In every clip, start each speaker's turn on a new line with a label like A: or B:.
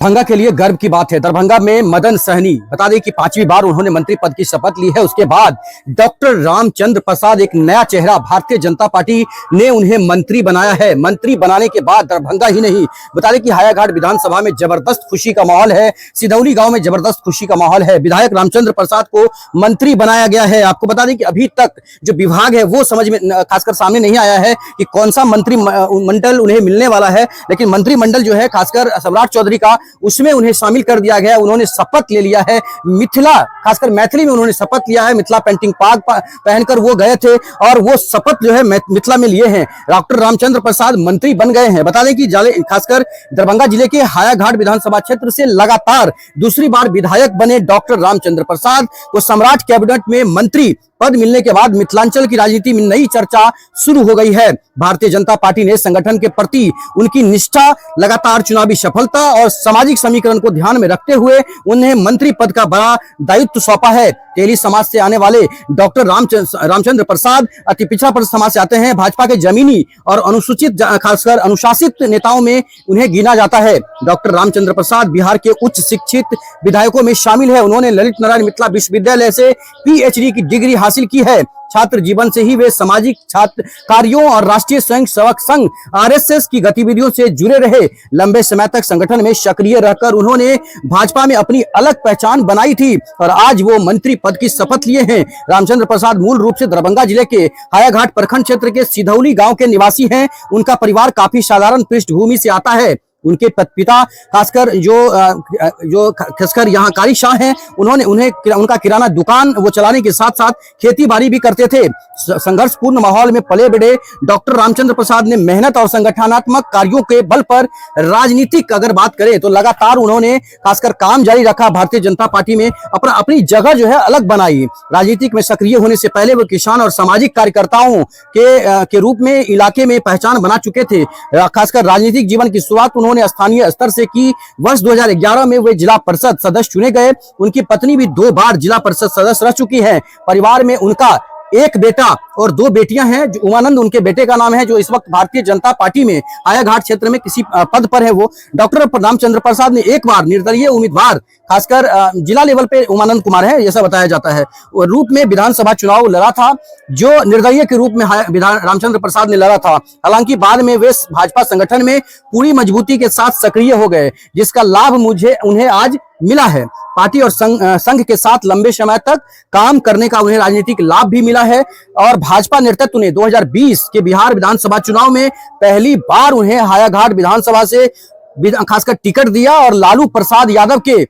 A: दरभंगा के लिए गर्व की बात है। दरभंगा में मदन सहनी, बता दें कि 5वीं बार उन्होंने मंत्री पद की शपथ ली है। उसके बाद डॉक्टर रामचंद्र प्रसाद, एक नया चेहरा, भारतीय जनता पार्टी ने उन्हें मंत्री बनाया है। मंत्री बनाने के बाद दरभंगा ही नहीं, बता दें कि हायाघाट विधानसभा में जबरदस्त खुशी का माहौल है। सिधौली गांव में जबरदस्त खुशी का माहौल है। विधायक रामचंद्र प्रसाद को मंत्री बनाया गया है। आपको बता दें कि अभी तक जो विभाग है वो समझ में खासकर सामने नहीं आया है कि कौन सा मंत्री मंडल उन्हें मिलने वाला है, लेकिन मंत्रिमंडल जो है खासकर सम्राट चौधरी का, उसमें उन्हें शामिल कर दिया गया है। उन्होंने शपथ ले लिया है। मिथिला, खासकर मैथिली में उन्होंने शपथ लिया है। मिथिला पेंटिंग पाग पहनकर वो गए थे और वो शपथ जो है मिथिला में लिए हैं। डॉक्टर रामचंद्र प्रसाद मंत्री बन गए हैं। बता दें कि खासकर दरभंगा जिले के हायाघाट विधानसभा क्षेत्र से लगातार दूसरी बार विधायक बने डॉक्टर रामचंद्र प्रसाद को सम्राट कैबिनेट में मंत्री पद मिलने के बाद मिथिलांचल की राजनीति में नई चर्चा शुरू हो गई है। भारतीय जनता पार्टी ने संगठन के प्रति उनकी निष्ठा, लगातार चुनावी सफलता और सामाजिक समीकरण को ध्यान में रखते हुए उन्हें मंत्री पद का बड़ा दायित्व सौंपा है। तेली समाज से आने वाले डॉक्टर रामचंद्र प्रसाद अति पिछड़ा वर्ग समाज से आते हैं। भाजपा के जमीनी और अनुसूचित, खासकर अनुशासित नेताओं में उन्हें गिना जाता है। डॉक्टर रामचंद्र प्रसाद बिहार के उच्च शिक्षित विधायकों में शामिल है। उन्होंने ललित नारायण मिथिला विश्वविद्यालय से पीएचडी की डिग्री हासिल की है। छात्र जीवन से ही वे सामाजिक छात्र कार्यों और राष्ट्रीय स्वयंसेवक संघ आरएसएस की गतिविधियों से जुड़े रहे। लंबे समय तक संगठन में सक्रिय रहकर उन्होंने भाजपा में अपनी अलग पहचान बनाई थी और आज वो मंत्री पद की शपथ लिए हैं। रामचंद्र प्रसाद मूल रूप से दरभंगा जिले के हायाघाट प्रखंड क्षेत्र के सिधौली गांव के निवासी हैं। उनका परिवार काफी साधारण पृष्ठभूमि से आता है। उनके पिता खासकर जो खासकर यहाँ कारी शाह हैं, उनका किराना दुकान वो चलाने के साथ साथ खेती बाड़ी भी करते थे। संघर्षपूर्ण माहौल में पले बढ़े डॉक्टर रामचंद्र प्रसाद ने मेहनत और संगठनात्मक कार्यों के बल पर राजनीतिक अगर बात करें तो लगातार उन्होंने खासकर काम जारी रखा। भारतीय जनता पार्टी में अपनी जगह जो है अलग बनाई। राजनीतिक में सक्रिय होने से पहले वो किसान और सामाजिक कार्यकर्ताओं के रूप में इलाके में पहचान बना चुके थे। खासकर राजनीतिक जीवन की शुरुआत उन्होंने स्थानीय स्तर से की। वर्ष 2011 में वे जिला परिषद सदस्य चुने गए। उनकी पत्नी भी 2 बार जिला परिषद सदस्य रह चुकी है। परिवार में उनका एक बेटा और 2 बेटियां हैं। जो उमानंद उनके बेटे का नाम है, जो इस वक्त भारतीय जनता पार्टी में हायाघाट क्षेत्र में किसी पद पर है। वो डॉक्टर रामचंद्र प्रसाद ने एक बार निर्दलीय उम्मीदवार, खासकर जिला लेवल पे उमानंद कुमार है ऐसा बताया जाता है, रूप में विधानसभा चुनाव लड़ा था, जो निर्दलीय के रूप में रामचंद्र प्रसाद ने लड़ा था। हालांकि बाद में वे भाजपा संगठन में पूरी मजबूती के साथ सक्रिय हो गए, जिसका लाभ उन्हें आज मिला है। पार्टी और संघ के साथ लंबे समय तक काम करने का उन्हें राजनीतिक लाभ भी मिला है और भाजपा नेतृत्व ने 2020 के बिहार विधानसभा चुनाव में पहली बार उन्हें हायाघाट विधानसभा से खासकर टिकट दिया और लालू प्रसाद यादव के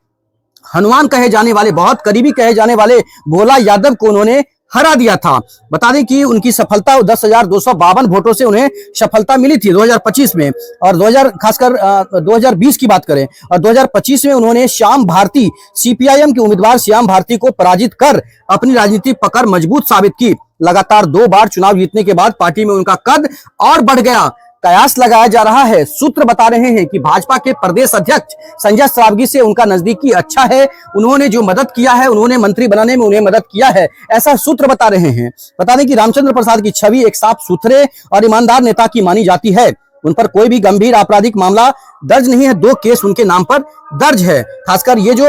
A: हनुमान कहे जाने वाले, बहुत करीबी कहे जाने वाले भोला यादव को उन्होंने हरा दिया था। बता दें कि उनकी सफलता 10,252 वोटों से उन्हें सफलता मिली थी 2025 में, और 2020 की बात करें और 2025 में उन्होंने श्याम भारती, सीपीआईएम के उम्मीदवार श्याम भारती को पराजित कर अपनी राजनीतिक पकड़ मजबूत साबित की। लगातार 2 बार चुनाव जीतने के बाद पार्टी में उनका कद और बढ़ गया। कयास लगाया जा रहा है, सूत्र बता रहे हैं कि भाजपा के प्रदेश अध्यक्ष संजय सरावगी से उनका नजदीकी अच्छा है। उन्होंने जो मदद किया है, उन्होंने मंत्री बनाने में उन्हें मदद किया है, ऐसा सूत्र बता रहे हैं। बता दें कि रामचंद्र प्रसाद की छवि एक साफ सुथरे और ईमानदार नेता की मानी जाती है। उन पर कोई भी गंभीर आपराधिक मामला दर्ज नहीं है। 2 केस उनके नाम पर दर्ज है। खासकर ये जो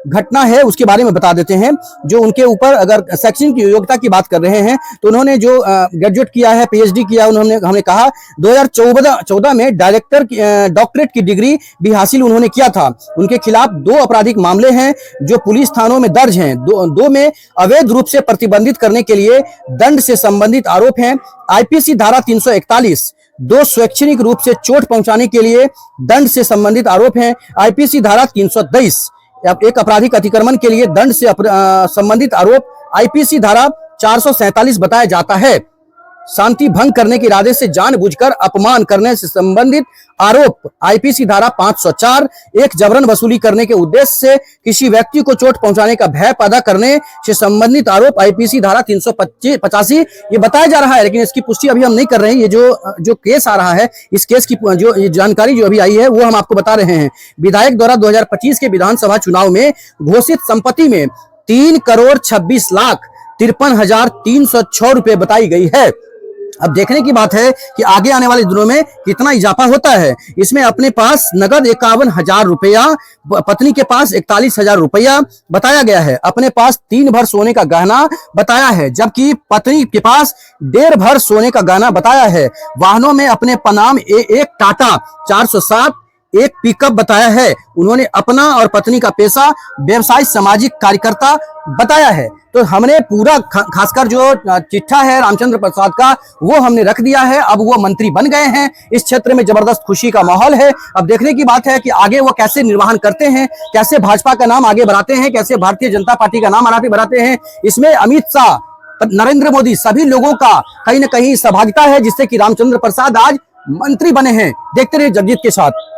A: घटना है उसके बारे में बता देते हैं। जो उनके ऊपर अगर शैक्षणिक योग्यता की बात कर रहे हैं तो उन्होंने जो ग्रेजुएट किया है, पीएचडी किया, हमने कहा 2014 में डॉक्टरेट की डिग्री भी हासिल उन्होंने किया था। उनके खिलाफ 2 आपराधिक मामले हैं जो पुलिस थानों में दर्ज हैं। 2 में अवैध रूप से प्रतिबंधित करने के लिए दंड से संबंधित आरोप हैं। आईपीसी धारा 341, 2 स्वैच्छिक रूप से चोट पहुंचाने के लिए दंड से संबंधित आरोप हैं। आईपीसी धारा 323, एक आपराधिक अतिक्रमण के लिए दंड से संबंधित आरोप आईपीसी धारा 447 बताया जाता है। शांति भंग करने के इरादे से जानबूझकर अपमान करने से संबंधित आरोप आईपीसी धारा 504, एक जबरन वसूली करने के उद्देश्य से किसी व्यक्ति को चोट पहुंचाने का भय पैदा करने से संबंधित आरोप आईपीसी धारा 385 ये बताया जा रहा है, लेकिन इसकी पुष्टि अभी हम नहीं कर रहे हैं। ये जो केस आ रहा है, इस केस की जो जानकारी जो अभी आई है वो हम आपको बता रहे हैं। विधायक द्वारा 2025 के विधानसभा चुनाव में घोषित संपत्ति में 3,26,53,306 रुपए बताई गई है। अब देखने की बात है कि आगे आने वाले दिनों में कितना इजाफा होता है। इसमें अपने पास नगद 51,000 रुपया, पत्नी के पास 41,000 रुपया बताया गया है। अपने पास 3 भर सोने का गहना बताया है, जबकि पत्नी के पास 1.5 भर सोने का गहना बताया है। वाहनों में अपने नाम एक टाटा 407, एक पिकअप बताया है। उन्होंने अपना और पत्नी का पेशा व्यवसाय सामाजिक कार्यकर्ता बताया है। तो हमने पूरा खासकर जो चिट्ठा है रामचंद्र प्रसाद का वो हमने रख दिया है। अब वो मंत्री बन गए हैं। इस क्षेत्र में जबरदस्त खुशी का माहौल है। अब देखने की बात है कि आगे वो कैसे निर्वहन करते हैं, कैसे भाजपा का नाम आगे बढ़ाते हैं, कैसे भारतीय जनता पार्टी का नाम आगे बढ़ाते हैं। इसमें अमित शाह, नरेंद्र मोदी, सभी लोगों का कहीं ना कहीं सहभागिता है, जिससे कि रामचंद्र प्रसाद आज मंत्री बने हैं। देखते रहिए जगजीत के साथ।